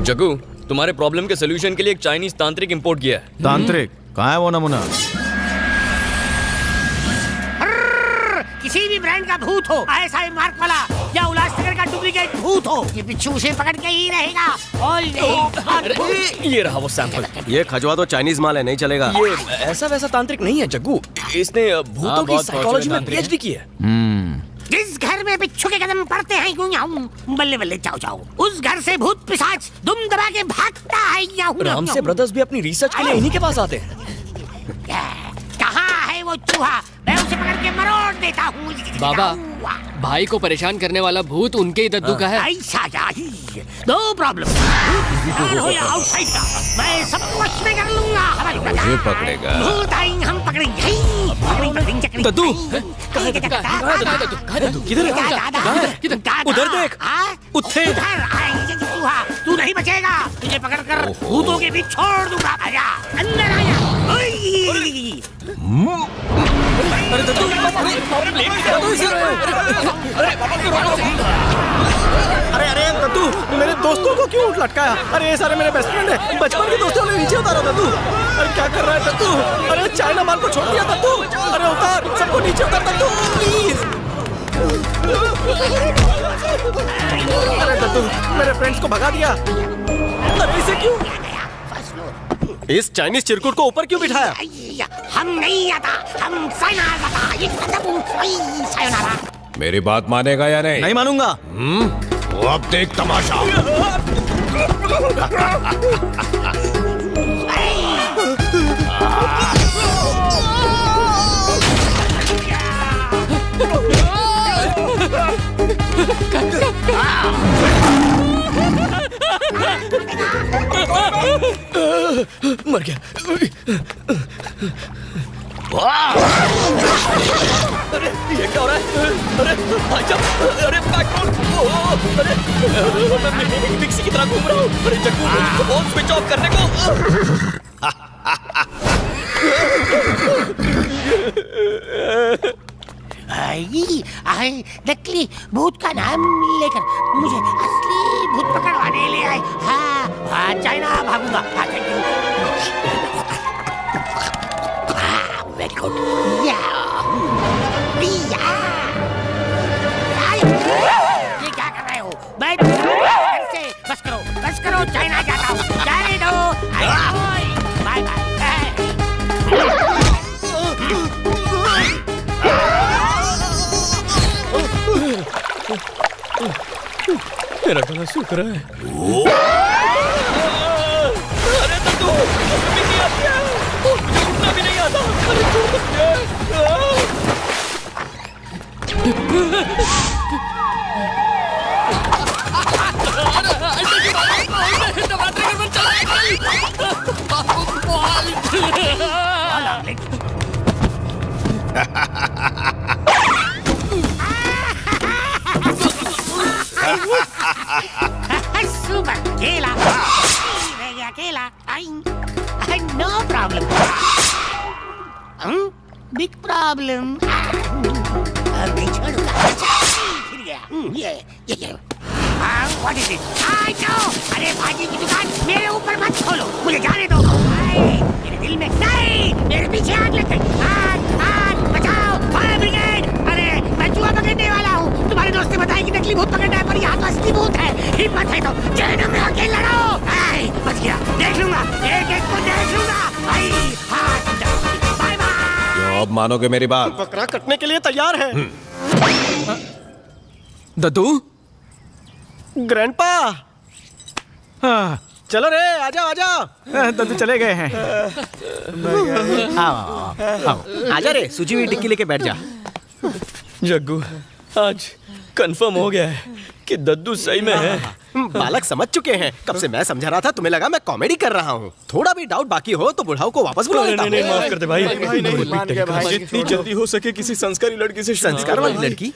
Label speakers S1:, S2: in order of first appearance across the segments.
S1: जग्गू, तुम्हारे प्रॉब्लम के सोल्यूशन के लिए एक चाइनीज तांत्रिक इंपोर्ट किया है।
S2: तांत्रिक कहाँ है वो नमूना?
S3: किसी भी ब्रांड का भूत हो, ISI मार्क वाला या उल्लासनगर का डुप्लीकेट भूत हो, ये बिच्छू उसे पकड़ के ही रहेगा।
S1: ये रहा वो सैंपल।
S4: ये खजवा तो चाइनीज माल है, नहीं चलेगा।
S1: ये ऐसा वैसा तांत्रिक नहीं है जग्गू, इसने भूतों की साइकोलॉजी में PhD की है।
S3: जिस घर में बिच्छू के कदम पड़ते हैं बल्ले बल्ले चाओ चाओ, उस घर से भूत पिशाच दुम दबा के भागता है।
S1: रामसे ब्रदर्स भी अपनी रिसर्च के लिए इन्हीं के पास आते हैं।
S3: कहाँ है वो चूहा? मैं उसे पकड़ के मरोड़ देता हूँ।
S5: बाबा, भाई को परेशान करने वाला भूत उनके ही दद्दू का है।
S3: ऐसा नो प्रॉब्लम। हो या आउटसाइड का, मैं सब वश में कर लूंगा।
S2: मुझे पकड़ेगा।
S3: भूत आएंगे, हम पकड़ेंगे।
S4: दद्दू,
S1: किधर है? उधर देख, उत्थे।
S3: तू नहीं बचेगा, तुझे पकड़कर भूतों के बीच छोड़ दूंगा। आजा अंदर आया।
S4: अरे दद्दू, अरे अरे दद्दू, मेरे दोस्तों को क्यों लटकाया? अरे ये सारे मेरे बेस्ट फ्रेंड है, बचपन के दोस्तों ने नीचे उतारा। दद्दू, अरे क्या कर रहा है दद्दू? अरे चाइना माल को छोड़ दिया दद्दू। अरे उतार, सबको नीचे उतार दद्दू, प्लीज। अरे दद्दू, मेरे फ्रेंड्स को भगा दिया। अरे इसे क्यों? इस चाइनीज चिरकुट को ऊपर क्यों बिठाया?
S3: हम नहीं आता, हम सायोनारा।
S2: मेरी बात मानेगा या नहीं?
S4: नहीं मानूंगा।
S2: वो अब देख तमाशा।
S1: मर गया। अरे ये क्या हो रहा है? अरे भाई साहब, अरे अरे मैं मिक्सी की तरह घूम रहा हूँ। अरे जग्गू, फोन स्विच ऑफ करने को।
S3: नकली भूत का नाम लेकर मुझे असली भूत पकड़वाने ले आए। हाँ, चाइना भागूंगा। Thank you. Very good. ये क्या कर रहे हो? मैं से बस करो, चाइना जाता हूँ। जाने दो। Bye bye.
S1: मेरा गला सूख रहा है। अरे दद्दू, भी नहीं आती है। मुझे उठना भी नहीं आता।
S3: सुपर केला, केला, नो प्रॉब्लम। Big problem. नहीं छोड़ूंगा। फिर गया। ये व्हाट इज इट? अरे भाजी की दुकान मेरे ऊपर मत खोलो, मुझे जाने दो। मेरे दिल में नहीं, मेरे पीछे आग लग गई। आग बचाओ, फायर ब्रिगेड। अरे मैं चूहा पकड़ने वाला हूँ। तुम्हारे दोस्त ने बताया कि नकली भूत पकड़ना है, पर यहाँ तो असली भूत है। हिम्मत है तो जेल में आके लड़ो। बच गया, देख लूंगा, एक को देख लूंगा। Bye bye.
S2: अब मानोगे मेरी बात?
S4: बकरा कटने के लिए तैयार है। दद्दू, ग्रैंडपा, हाँ, चलो रे, आजाओ आजाओ। दद्दू चले गए हैं। आओ, आजा रे, सूजी हुई टिक्की लेके बैठ जा।
S1: जग्गू, आज कंफर्म हो गया है कि दद्दू सही में है।
S4: बालक समझ चुके हैं। कब से मैं समझा रहा था, तुम्हें लगा मैं कॉमेडी कर रहा हूँ। थोड़ा भी डाउट बाकी हो तो बुढ़ाऊ को वापस बुला लेता हूँ।
S1: नहीं, माफ कर दे भाई।
S4: जितनी जल्दी हो सके किसी संस्कारी लड़की से। संस्कार वाली लड़की?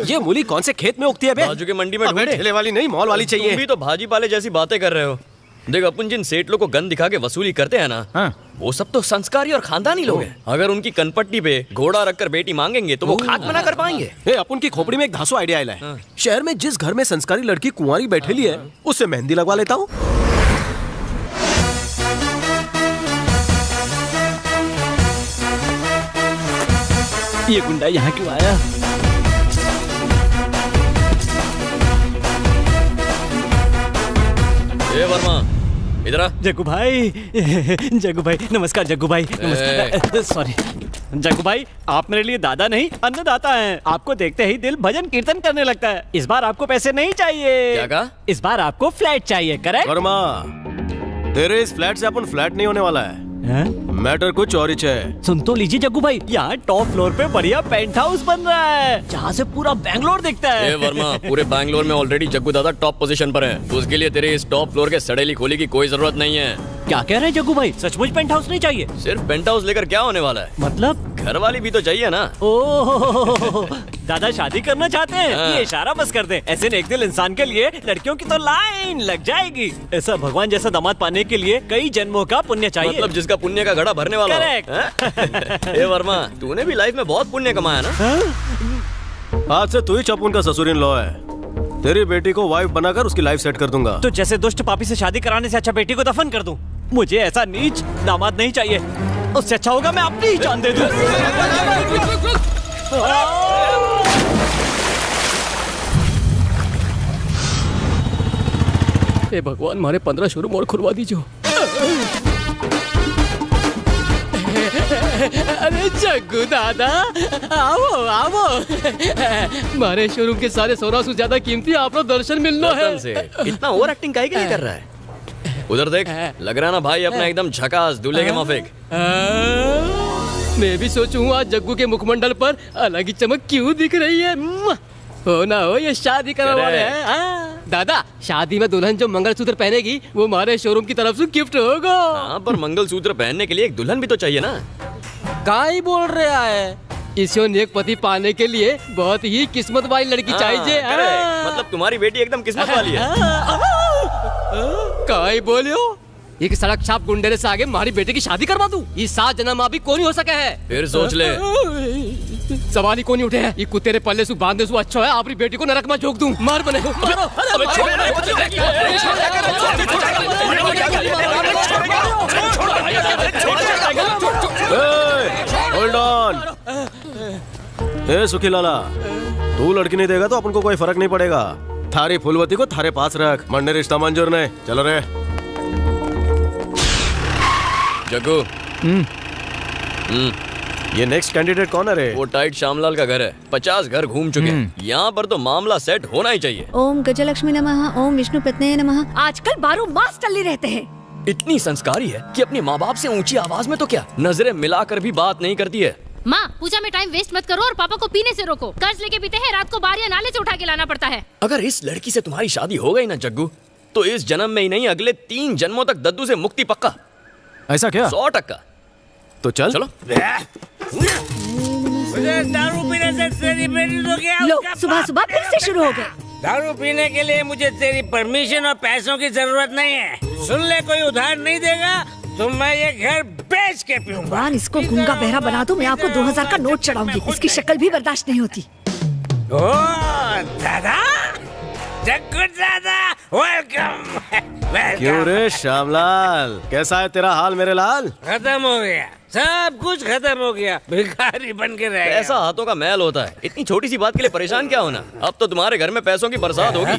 S4: ये मूली कौन से खेत में उगती है बे?
S1: बाजू के मंडी में ढूंढे।
S4: ठेले वाली नहीं, मॉल वाली चाहिए।
S1: तुम भी तो भाजी पाले जैसी बातें कर रहे हो। देख अपन जिन सेठ लोग को गन दिखा के वसूली करते हैं ना,
S4: हाँ।
S1: वो सब तो संस्कारी और खानदानी लोग हैं। अगर उनकी कनपट्टी पे घोड़ा रखकर बेटी मांगेंगे तो वो खाक मना कर पाएंगे।
S4: अपन की खोपड़ी में एक धांसू आइडिया आया है। शहर में जिस घर में संस्कारी लड़की कुंवारी बैठेली है, उससे मेहंदी लगवा लेता हूँ। ये गुंडा यहाँ क्यों आया?
S1: ए वर्मा, इधर आ।
S4: जग्गू भाई, जग्गू भाई, नमस्कार जग्गू भाई, नमस्कार। सॉरी जग्गू भाई, आप मेरे लिए दादा नहीं अन्नदाता हैं। आपको देखते ही दिल भजन कीर्तन करने लगता है। इस बार आपको पैसे नहीं चाहिए।
S1: क्या कहा?
S4: इस बार आपको फ्लैट चाहिए, करेक्ट?
S6: वर्मा, तेरे इस फ्लैट से अपन फ्लैट नहीं होने वाला है। मैटर कुछ और ही है।
S4: सुन तो लीजिए जग्गू भाई, यहाँ टॉप फ्लोर पे बढ़िया पेंट हाउस बन रहा है, जहाँ से पूरा बैंगलोर दिखता है।
S1: ए वर्मा, पूरे बैंगलोर में ऑलरेडी जग्गू दादा टॉप पोजीशन पर है। तो उसके लिए तेरे इस टॉप फ्लोर के सड़ेली खोली की कोई जरूरत नहीं है।
S4: क्या कह रहे हैं जग्गू भाई? सचमुच पेंट हाउस नहीं चाहिए?
S1: सिर्फ पेंट हाउस लेकर क्या होने वाला है?
S4: मतलब
S1: घर वाली भी तो चाहिए ना।
S4: ओह, दादा शादी करना चाहते हैं?
S1: हाँ।
S4: ये इशारा बस कर दे। ऐसे नेक दिल इंसान के लिए लड़कियों की तो लाइन लग जाएगी। ऐसा भगवान जैसा दामाद पाने के लिए कई जन्मों का पुण्य चाहिए।
S1: मतलब जिसका पुण्य का घड़ा भरने वाला हो।
S4: Correct.
S1: हैं? ए वर्मा, तूने भी लाइफ में बहुत पुण्य कमाया ना।
S6: आज से तू ही चपुन का ससुर इन लॉ है। तेरी बेटी को वाइफ बनाकर उसकी लाइफ सेट कर दूंगा।
S4: तो जैसे दुष्ट पापी से शादी कराने से अच्छा बेटी को दफन कर दूं। मुझे ऐसा नीच दामाद नहीं चाहिए। उससे अच्छा होगा मैं अपनी ही जान दे दूं।
S5: हे भगवान, मारे 15 शुरू और खुरवा दीजिए। अरे जग्गू दादा, आओ आओ। मारे शोरूम के सारे सोना से ज्यादा कीमती आप लोग दर्शन मिलना है।
S1: कसम से इतना ओवर एक्टिंग काहे के लिए कर रहा है? उधर देख, लग रहा ना भाई अपना एकदम झकास दूल्हे के माफिक।
S5: मैं भी सोचूं आज जग्गू के मुखमंडल पर अलग ही चमक क्यों दिख रही है। हो ना हो, ये शादी करने वाले हैं। हाँ। दादा, शादी में दुल्हन जो मंगलसूत्र पहनेगी वो हमारे शोरूम की तरफ से गिफ्ट होगा।
S1: हाँ, पर मंगलसूत्र पहनने के लिए एक दुल्हन भी तो चाहिए ना।
S5: का ही बोल रहा है? इसे नेक पति पाने के लिए बहुत ही किस्मत वाली लड़की चाहिए।
S1: हाँ, correct। मतलब तुम्हारी बेटी एकदम किस्मत वाली है।
S5: का ही बोलियो? एक सड़क छाप गुंडे से आगे हमारी बेटी की शादी करवा दूं? ये 7 जन्म अभी कौन ही हो सके है।
S1: फिर सोच ले।
S5: सवाल ही कौन ही उठे हैं। ये कुत्ते पल्ले से बांधने से अच्छा है अपनी बेटी को नरक में झोंक दूं। मार बने मारो।
S6: Hold on. ए सुखी लाला, तू लड़की नहीं देगा तो अपन को कोई फर्क नहीं पड़ेगा। थारी फूलवती को थारे पास रख। मरने रिश्ता मंजूर नहीं। चलो रे।
S1: जग्गू,
S6: ये नेक्स्ट कैंडिडेट कौन है रे?
S1: वो टाइट श्यामलाल का घर है। 50 घर घूम चुके हैं। यहाँ पर तो मामला सेट होना ही चाहिए।
S7: ओम गजलक्ष्मी नमः, ओम विष्णु पत्नी नमः। आजकल 12 मास टल्ले रहते हैं।
S1: इतनी संस्कारी है कि अपने माँ बाप से ऊंची आवाज में तो क्या, नजरें मिलाकर भी बात नहीं करती है।
S8: माँ, पूजा में टाइम वेस्ट मत करो और पापा को पीने से रोको। कर्ज लेके पीते हैं, रात को बाहर या नाले से उठा के लाना पड़ता है।
S1: अगर इस लड़की से तुम्हारी शादी हो गई ना जग्गू, तो इस जन्म में ही नहीं अगले 3 जन्मों तक दद्दू से मुक्ति पक्का।
S6: ऐसा क्या?
S1: 100%।
S6: तो चल।
S1: चलो।
S3: मुझे दारू पीने से तेरी बेटी तो क्या
S7: लो,
S3: उसका
S7: सुबह
S3: बाप
S7: सुबह फिर से शुरू हो गए।
S3: दारू पीने के लिए मुझे तेरी परमिशन और पैसों की जरूरत नहीं है। सुन ले, कोई उधार नहीं देगा तो मैं ये घर बेच के पीऊंगा।
S7: भगवान इसको गूंगा बहरा बना दो, मैं आपको 2000 का नोट चढ़ाऊंगी। इसकी शक्ल भी बर्दाश्त नहीं होती।
S3: ओ दादा, जग्गू दादा, वेलकम।
S6: क्यों रे श्यामलाल, कैसा है तेरा हाल मेरे लाल?
S3: खत्म हो गया, सब कुछ खत्म हो गया। भिखारी बन के रह
S1: ऐसा हाथों का मैल होता है। इतनी छोटी सी बात के लिए परेशान क्या होना। अब तो तुम्हारे घर में पैसों की बरसात होगी।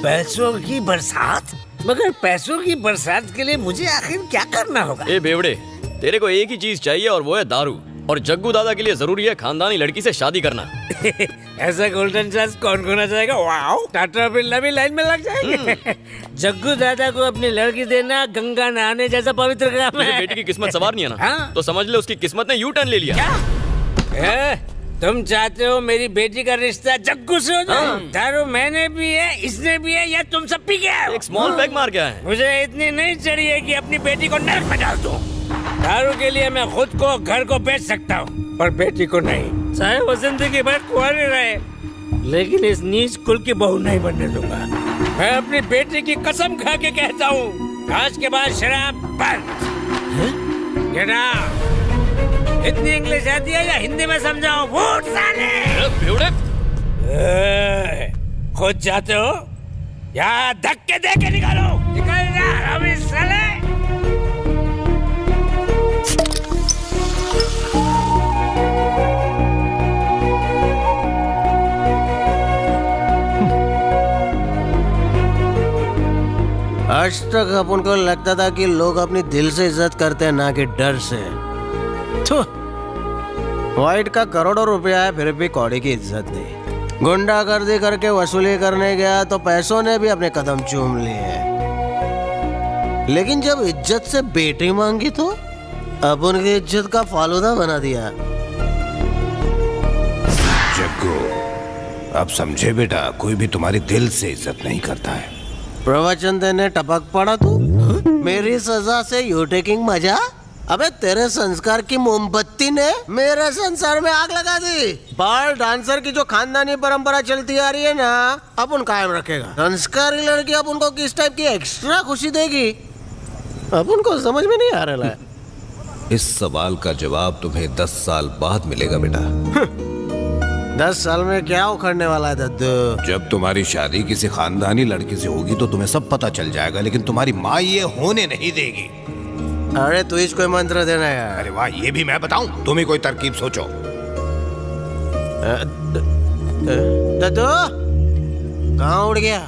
S3: पैसों की बरसात? मगर पैसों की बरसात के लिए मुझे आखिर क्या करना होगा?
S1: ए बेवड़े, तेरे को एक ही चीज चाहिए और वो है दारू। और जग्गू दादा के लिए जरूरी है खानदानी लड़की से शादी करना।
S3: ऐसा गोल्डन चांस कौन खोना चाहेगा? वाओ, टाटा बिरला भी लाइन में लग जाएंगे। जग्गू दादा को अपनी लड़की देना गंगा नहाने जैसा पवित्र काम
S1: मेरे
S3: है।
S1: बेटी की किस्मत सवारनी है ना,
S3: हाँ?
S1: तो समझ ले उसकी किस्मत ने यू टर्न ले लिया।
S3: क्या? तुम चाहते हो मेरी बेटी का रिश्ता जग्गू से हो जाए? दारू मैंने भी है, इसने भी है, या तुम सब पी गए?
S1: एक स्मॉल पैक मार गया है।
S3: मुझे इतनी नहीं चाहिए कि अपनी बेटी को नरक में डाल दूं। दारू के लिए मैं खुद को, घर को बेच सकता हूँ, पर बेटी को नहीं। चाहे वो जिंदगी भर कुंवारी रहे, लेकिन इस नीच कुल की बहू नहीं बनने दूंगा। मैं अपनी बेटी की कसम खा के कहता हूँ, आज के बाद शराब बंद। Get out. हिंदी इंग्लिश आती है या हिंदी में समझाओ? वोट साले। खुद जाते हो या धक्के दे के निकालो? निकल जा अभी साले।
S6: आज तक अपन को लगता था कि लोग अपनी दिल से इज्जत करते हैं ना कि डर से। वाइट का करोड़ों रुपया है फिर भी कौड़ी की इज्जत नहीं। गुंडागर्दी करके वसूली करने गया तो पैसों ने भी अपने कदम चूम लिए, लेकिन जब इज्जत से बेटी मांगी तो अपन की इज्जत का फालूदा बना दिया।
S2: जग्गू, अब समझे बेटा, कोई भी तुम्हारी दिल से इज्जत नहीं करता है।
S6: प्रवचन देने टपक पड़ा तू। मेरी सजा से यू टेकिंग मजा? अबे तेरे संस्कार की मोमबत्ती ने मेरे संसार में आग लगा दी। बाल डांसर की जो खानदानी परंपरा चलती आ रही है ना, अपन कायम रखेगा। संस्कारी लड़की अपन को किस टाइप की एक्स्ट्रा खुशी देगी अपन को समझ में नहीं आ रहा है।
S2: इस सवाल का जवाब तुम्हें 10 साल बाद मिलेगा बेटा।
S6: 10 साल में क्या उखड़ने वाला है दद्दू?
S2: जब तुम्हारी शादी किसी खानदानी लड़की से होगी तो तुम्हें सब पता चल जाएगा, लेकिन तुम्हारी माँ ये होने नहीं देगी।
S6: अरे तू इसको मंत्र देना यार।
S2: अरे वाह, ये भी मैं बताऊं? तुम ही कोई तरकीब सोचो।
S6: दद्दू कहाँ उड़ गया?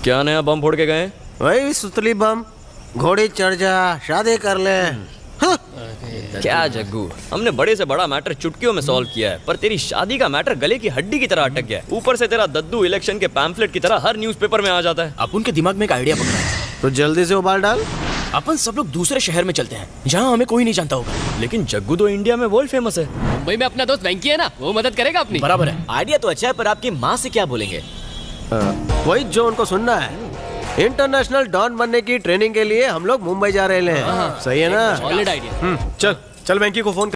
S1: क्या नया बम फोड़ के गए?
S6: वही सुतली बम। घोड़ी चढ़ जा, शादी कर ले।
S1: क्या जग्गू, हमने बड़े से बड़ा मैटर चुटकियों में सॉल्व किया है, पर तेरी शादी का मैटर गले की हड्डी की तरह अटक गया है। ऊपर से तेरा दद्दू इलेक्शन के पैम्फलेट की तरह हर न्यूज़पेपर में आ जाता है।
S4: अपन के दिमाग में एक आइडिया पकड़ा है।
S6: तो जल्दी से उबाल डाल।
S4: अपन सब लोग दूसरे शहर में चलते हैं जहाँ हमें कोई नहीं जानता होगा।
S1: लेकिन जग्गू तो इंडिया में वर्ल्ड फेमस है।
S5: मुंबई में अपना दोस्त वेंकी है ना, वो मदद करेगा अपनी।
S4: बराबर है।
S9: आइडिया तो अच्छा है, पर आपकी माँ से क्या बोलेंगे?
S6: वही जो उनको सुनना है। इंटरनेशनल डॉन बनने की ट्रेनिंग के लिए हम लोग मुंबई जा रहे हैं। सही है ना?
S5: Solid idea.
S6: चल चल वेंकी को फोन